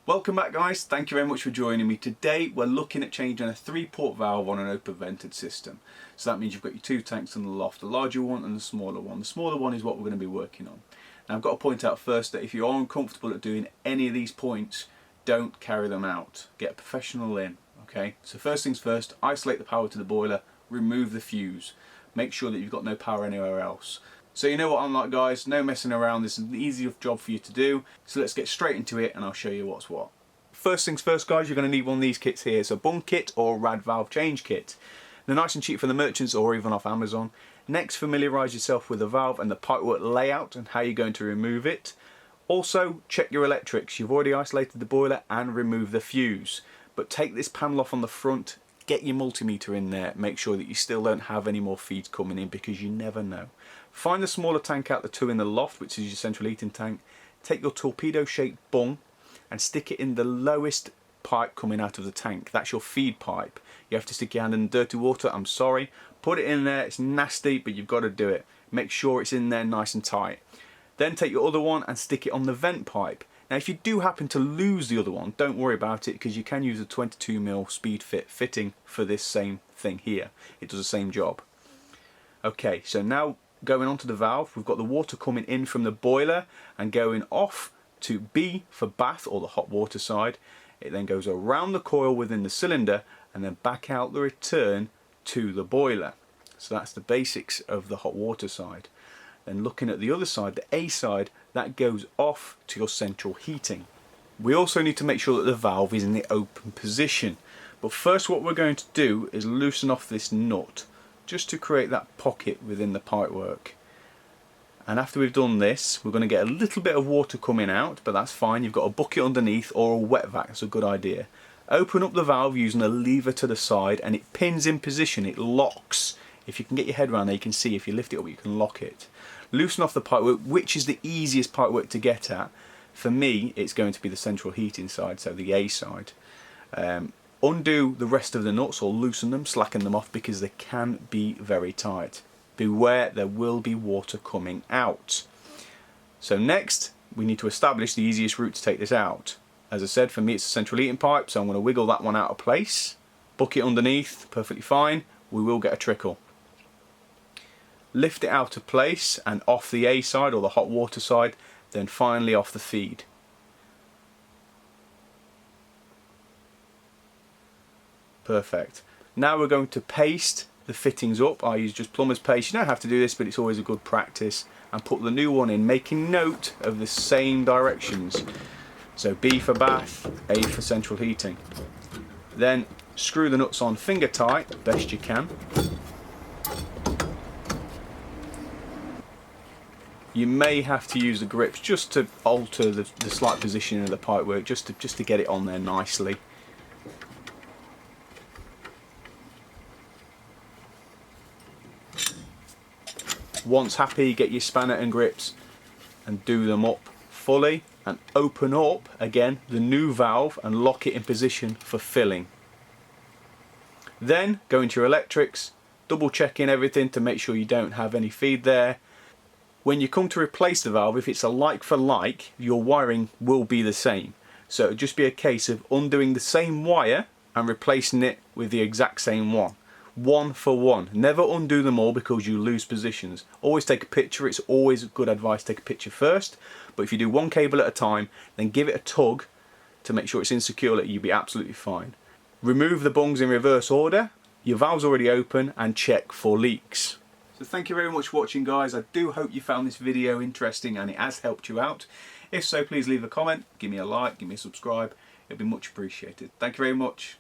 Welcome back guys, thank you very much for joining me. Today we're looking at changing a 3-port valve on an open vented system. So that means you've got your 2 tanks in the loft, the larger one and the smaller one. The smaller one is what we're going to be working on. Now I've got to point out first that if you're uncomfortable at doing any of these points, don't carry them out. Get a professional in, okay? So first things first, isolate the power to the boiler, remove the fuse. Make sure that you've got no power anywhere else. So you know what I'm like guys, no messing around, this is an easy job for you to do. So let's get straight into it and I'll show you what's what. First things first guys, you're going to need one of these kits here. So bung kit or rad valve change kit. They're nice and cheap for the merchants or even off Amazon. Next, familiarise yourself with the valve and the pipework layout and how you're going to remove it. Also, check your electrics. You've already isolated the boiler and removed the fuse. But take this panel off on the front, get your multimeter in there, make sure that you still don't have any more feeds coming in because you never know. Find the smaller tank out, the 2 in the loft, which is your central heating tank. Take your torpedo shaped bung and stick it in the lowest pipe coming out of the tank. That's your feed pipe. You have to stick your hand in dirty water, I'm sorry. Put it in there, it's nasty, but you've got to do it. Make sure it's in there nice and tight. Then take your other one and stick it on the vent pipe. Now if you do happen to lose the other one, don't worry about it because you can use a 22mm speed fit fitting for this same thing here. It does the same job. Okay, so now going on to the valve, we've got the water coming in from the boiler and going off to B for bath or the hot water side. It then goes around the coil within the cylinder and then back out the return to the boiler. So that's the basics of the hot water side. Then looking at the other side, the A side, that goes off to your central heating. We also need to make sure that the valve is in the open position. But first what we're going to do is loosen off this nut just to create that pocket within the pipework. And after we've done this, we're going to get a little bit of water coming out, but that's fine. You've got a bucket underneath or a wet vac, that's a good idea. Open up the valve using a lever to the side and it pins in position, it locks. If you can get your head around there, you can see if you lift it up you can lock it. Loosen off the pipework, which is the easiest pipework to get at. For me, it's going to be the central heating side, so the A side. Undo the rest of the nuts or loosen them, slacken them off because they can be very tight. Beware, there will be water coming out. So next, we need to establish the easiest route to take this out. As I said, for me it's a central heating pipe, so I'm going to wiggle that one out of place. Bucket underneath, perfectly fine. We will get a trickle. Lift it out of place and off the A side or the hot water side, then finally off the feed. Perfect. Now we're going to paste the fittings up. I use just plumber's paste. You don't have to do this, but it's always a good practice. And put the new one in, making note of the same directions. So B for bath, A for central heating. Then screw the nuts on finger tight, best you can. You may have to use the grips just to alter the slight positioning of the pipework, just to get it on there nicely. Once happy, get your spanner and grips and do them up fully and open up again the new valve and lock it in position for filling. Then go into your electrics, double checking everything to make sure you don't have any feed there. When you come to replace the valve, if it's a like for like, your wiring will be the same. So it'll just be a case of undoing the same wire and replacing it with the exact same one. One for one. Never undo them all because you lose positions. Always take a picture. It's always good advice to take a picture first. But if you do one cable at a time, then give it a tug to make sure it's insecure, you'll be absolutely fine. Remove the bungs in reverse order. Your valve's already open and check for leaks. So thank you very much for watching guys. I do hope you found this video interesting and it has helped you out. If so, please leave a comment, give me a like, give me a subscribe. It'll be much appreciated. Thank you very much.